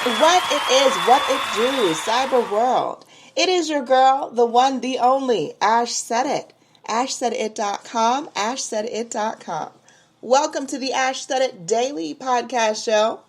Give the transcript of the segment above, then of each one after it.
What it is, what it do, cyber world. It is your girl, the one, the only, Ash Said It. AshSaidIt.com, AshSaidIt.com. Welcome to the Ash Said It Daily Podcast Show.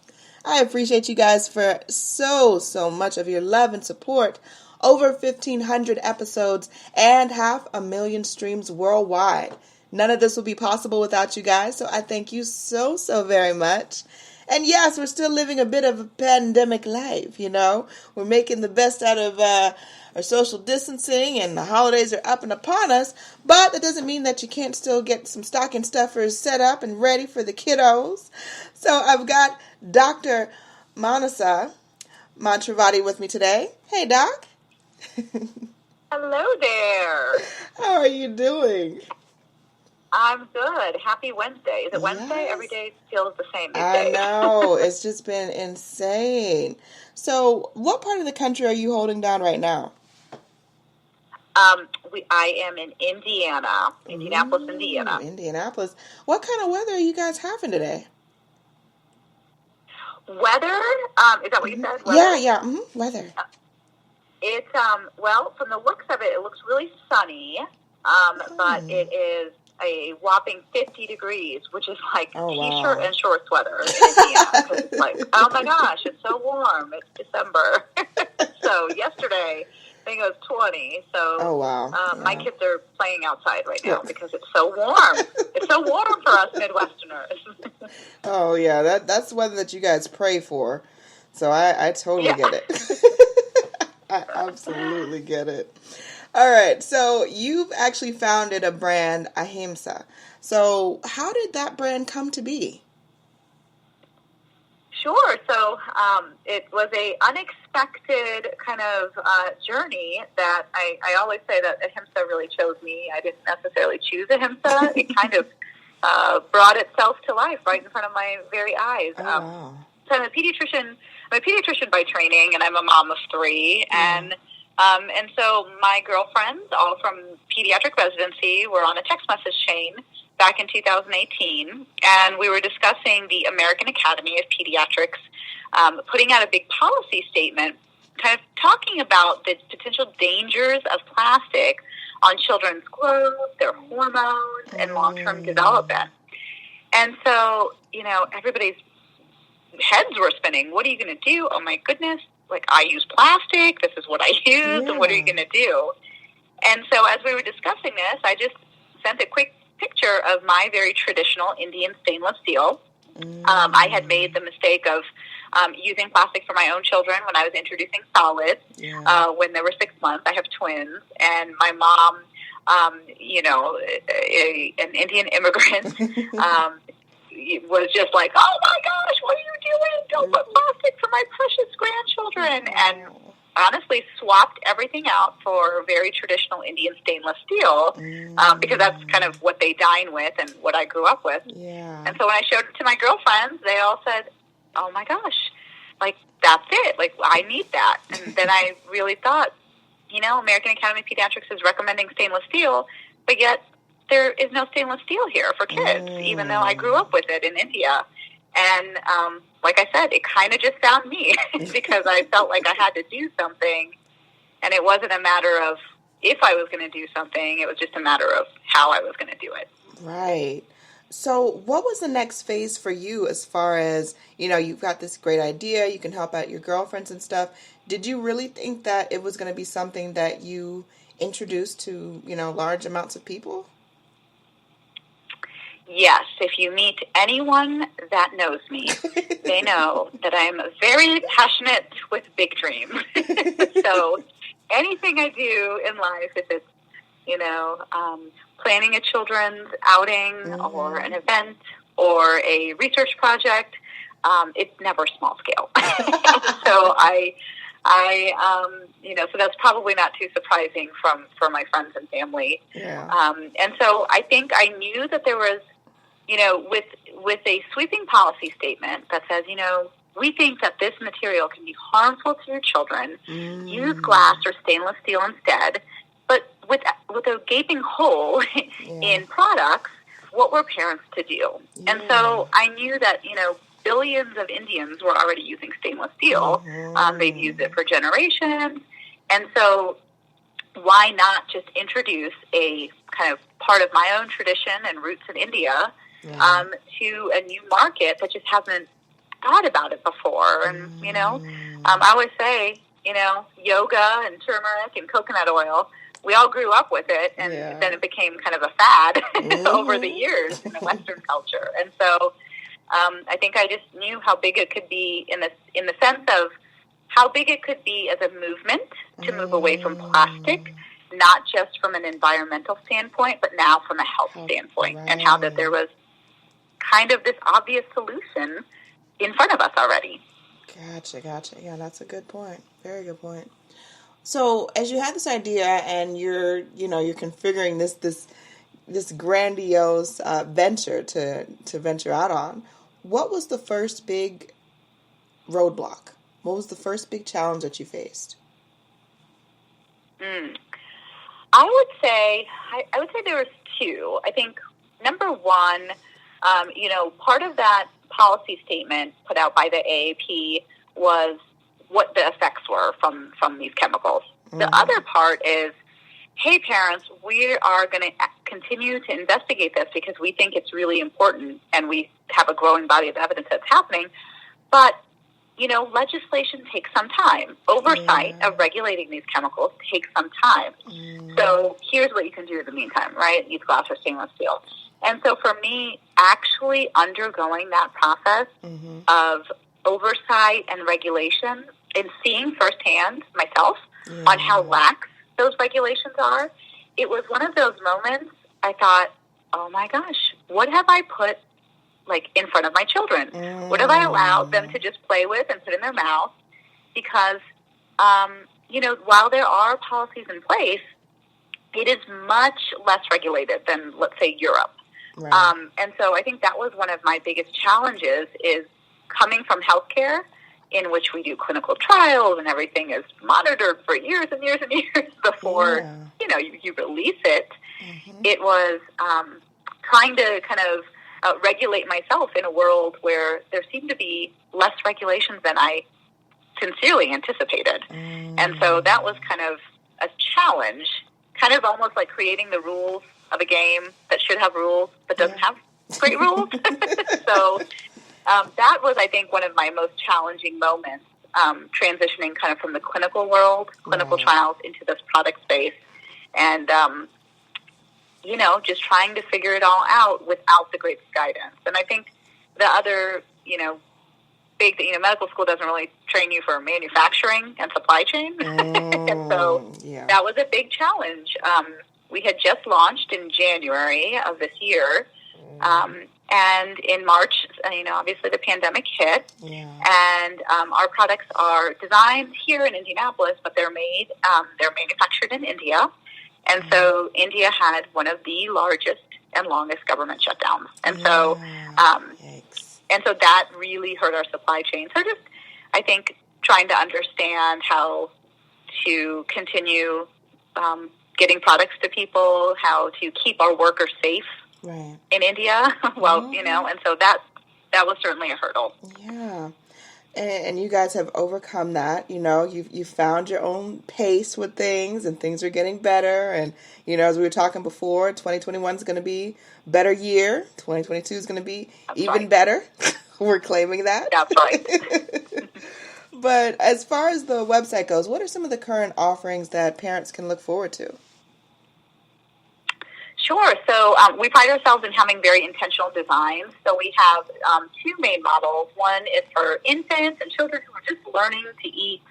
I appreciate you guys for so much of your love and support. Over 1,500 episodes and 500,000 streams worldwide. None of this would be possible without you guys, so I thank you so very much. And yes, we're still living a bit of a pandemic life, you know. We're making the best out of our social distancing, and the holidays are up and upon us. But that doesn't mean that you can't still get some stocking stuffers set up and ready for the kiddos. So I've got Dr. Manasa Mantravadi with me today. Hey, Doc. Hello there. How are you doing? I'm good. Happy Wednesday. Is it Wednesday? Yes. Every day feels the same these I days. know. It's just been insane. So, what part of the country are you holding down right now? I am in Indiana, Indianapolis, Indiana. Indianapolis. What kind of weather are you guys having today? Weather? Is that what you said? Weather? Yeah. Weather. It's, well, from the looks of it, it looks really sunny, but it is a whopping 50 degrees, which is like t-shirt and shorts weather in Indiana. 'Cause it's like, oh my gosh, it's so warm. It's December. So yesterday, I think it was 20. So my kids are playing outside right now because it's so warm. It's so warm for us Midwesterners. Oh, yeah. That's the weather that you guys pray for. So I totally get it. I absolutely get it. All right, so you've actually founded a brand, Ahimsa. So how did that brand come to be? Sure. So it was a unexpected kind of journey that I always say that Ahimsa really chose me. I didn't necessarily choose Ahimsa. It kind of brought itself to life right in front of my very eyes. So I'm a pediatrician. I'm a pediatrician by training, and I'm a mom of 3. And so my girlfriends, all from pediatric residency, were on a text message chain back in 2018, and we were discussing the American Academy of Pediatrics putting out a big policy statement, kind of talking about the potential dangers of plastic on children's growth, their hormones, and long-term development. And so, you know, everybody's heads were spinning. What are you going to do? Oh, my goodness. Like, I use plastic. This is what I use. And what are you going to do? And so as we were discussing this, I just sent a quick picture of my very traditional Indian stainless steel. I had made the mistake of using plastic for my own children when I was introducing solids when they were 6 months. I have twins. And my mom, you know, an Indian immigrant, was just like, oh my gosh, what are you doing? Don't put plastic for my precious grandchildren. And honestly swapped everything out for very traditional Indian stainless steel because that's kind of what they dine with and what I grew up with. And so when I showed it to my girlfriends, they all said, oh my gosh, like, that's it. Like, I need that. And then I really thought, you know, American Academy of Pediatrics is recommending stainless steel, but yet there is no stainless steel here for kids, even though I grew up with it in India. And like I said, it kind of just found me because I felt like I had to do something. And it wasn't a matter of if I was going to do something. It was just a matter of how I was going to do it. Right. So what was the next phase for you as far as, you know, you've got this great idea, you can help out your girlfriends and stuff. Did you really think that it was going to be something that you introduced to, you know, large amounts of people? Yes, if you meet anyone that knows me, they know that I'm very passionate with big dreams. So anything I do in life, if it's, you know, planning a children's outing or an event or a research project, it's never small scale. So I you know, so that's probably not too surprising for my friends and family. And so I think I knew that there was, you know, with a sweeping policy statement that says, you know, we think that this material can be harmful to your children. Use glass or stainless steel instead. But with a gaping hole in products, what were parents to do? And so I knew that, you know, billions of Indians were already using stainless steel. They've used it for generations. And so why not just introduce a kind of part of my own tradition and roots in India to a new market that just hasn't thought about it before? And, I always say, yoga and turmeric and coconut oil, we all grew up with it, and then it became kind of a fad over the years in the Western culture. And so I think I just knew how big it could be in the sense of how big it could be as a movement to move away from plastic, not just from an environmental standpoint, but now from a health standpoint, and how that there was kind of this obvious solution in front of us already. Gotcha. Yeah, that's a good point. Very good point. So as you had this idea and you're configuring this grandiose venture to venture out on, what was the first big roadblock? What was the first big challenge that you faced? I would say there was two. I think number one, part of that policy statement put out by the AAP was what the effects were from these chemicals. The other part is, hey, parents, we are going to continue to investigate this because we think it's really important and we have a growing body of evidence that's happening. But, legislation takes some time. Oversight of regulating these chemicals takes some time. So here's what you can do in the meantime, right? Use glass or stainless steel. And so for me, actually undergoing that process of oversight and regulation and seeing firsthand myself on how lax those regulations are, it was one of those moments I thought, oh my gosh, what have I put in front of my children? What have I allowed them to just play with and put in their mouth? Because, while there are policies in place, it is much less regulated than, let's say, Europe. Right. And so I think that was one of my biggest challenges is coming from healthcare, in which we do clinical trials and everything is monitored for years and years and years before, you release it. It was trying to kind of regulate myself in a world where there seemed to be less regulations than I sincerely anticipated. And so that was kind of a challenge, kind of almost like creating the rules of a game that should have rules but doesn't have great rules. So that was, I think, one of my most challenging moments, transitioning kind of from the clinical world, clinical trials, into this product space. And, just trying to figure it all out without the greatest guidance. And I think the other, big thing, medical school doesn't really train you for manufacturing and supply chain. And so that was a big challenge. We had just launched in January of this year. And in March, obviously the pandemic hit. And our products are designed here in Indianapolis, but they're manufactured in India. And so India had one of the largest and longest government shutdowns. And so and so that really hurt our supply chain. So just, I think, trying to understand how to continue getting products to people, how to keep our workers safe in India. And so that was certainly a hurdle. Yeah. And you guys have overcome that. You've found your own pace with things, and things are getting better. And, as we were talking before, 2021 is going to be a better year. 2022 is going to be even better. We're claiming that. That's right. But as far as the website goes, what are some of the current offerings that parents can look forward to? Sure. So we pride ourselves in having very intentional designs. So we have two main models. One is for infants and children who are just learning to eat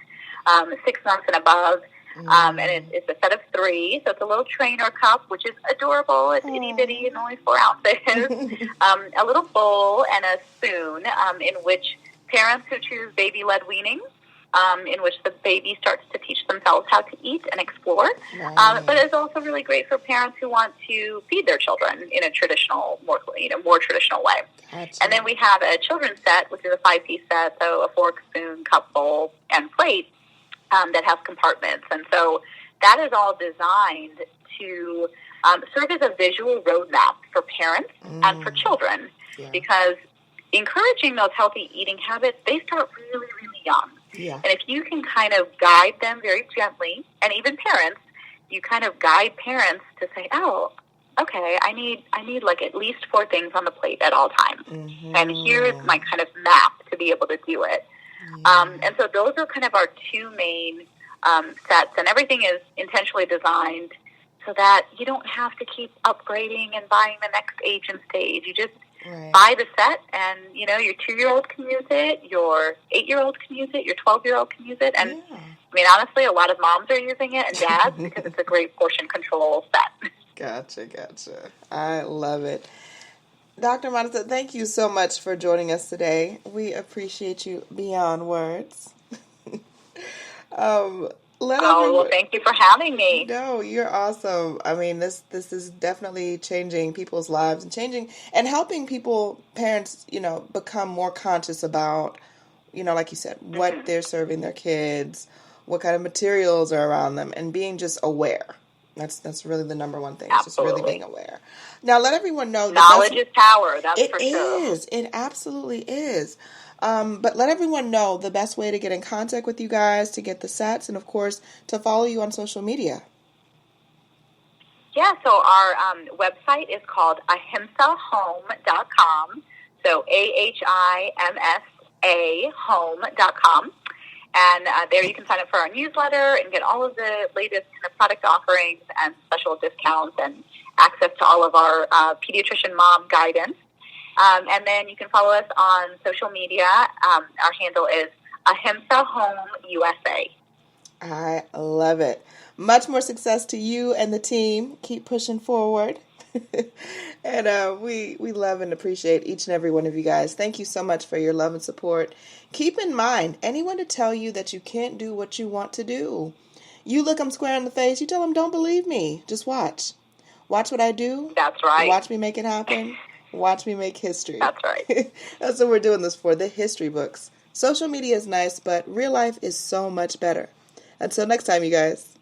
6 months and above. And it's a set of 3. So it's a little trainer cup, which is adorable. It's itty-bitty and only 4 ounces. A little bowl and a spoon in which parents who choose baby-led weaning, in which the baby starts to teach themselves how to eat and explore. But it's also really great for parents who want to feed their children in a traditional, more traditional way. Gotcha. And then we have a children's set, which is a 5-piece set, so a fork, spoon, cup, bowl, and plate that has compartments. And so that is all designed to serve as a visual roadmap for parents and for children, because encouraging those healthy eating habits, they start really, really young. Yeah. And if you can kind of guide them very gently, and even parents, you kind of guide parents to say, oh, okay, I need like at least 4 things on the plate at all times. Mm-hmm. And here's my kind of map to be able to do it. Yeah. And so those are kind of our 2 main sets, and everything is intentionally designed so that you don't have to keep upgrading and buying the next age and stage. You just buy the set, and, you know, your 2-year-old can use it, your 8-year-old can use it, your 12-year-old can use it. And, I mean, honestly, a lot of moms are using it, and dads, because it's a great portion control set. Gotcha. I love it. Dr. Manasa, thank you so much for joining us today. We appreciate you beyond words. Well, thank you for having me. No, you're awesome. I mean, this is definitely changing people's lives and helping parents, you know, become more conscious about, you know, like you said, what they're serving their kids, what kind of materials are around them, and being just aware. That's really the number one thing. It's just really being aware. Now, let everyone know that knowledge is power. That's for sure. It is. It absolutely is. But let everyone know the best way to get in contact with you guys, to get the sets, and, of course, to follow you on social media. Yeah, so our website is called ahimsahome.com. So AHIMSA home.com. And there you can sign up for our newsletter and get all of the latest kind of product offerings and special discounts and access to all of our pediatrician mom guidance. And then you can follow us on social media. Our handle is Ahimsa Home USA. I love it. Much more success to you and the team. Keep pushing forward. And we love and appreciate each and every one of you guys. Thank you so much for your love and support. Keep in mind, anyone to tell you that you can't do what you want to do, you look them square in the face, you tell them, don't believe me. Just watch. Watch what I do. That's right. Watch me make it happen. Watch me make history. That's right. That's what we're doing this for, the history books. Social media is nice, but real life is so much better. Until next time, you guys.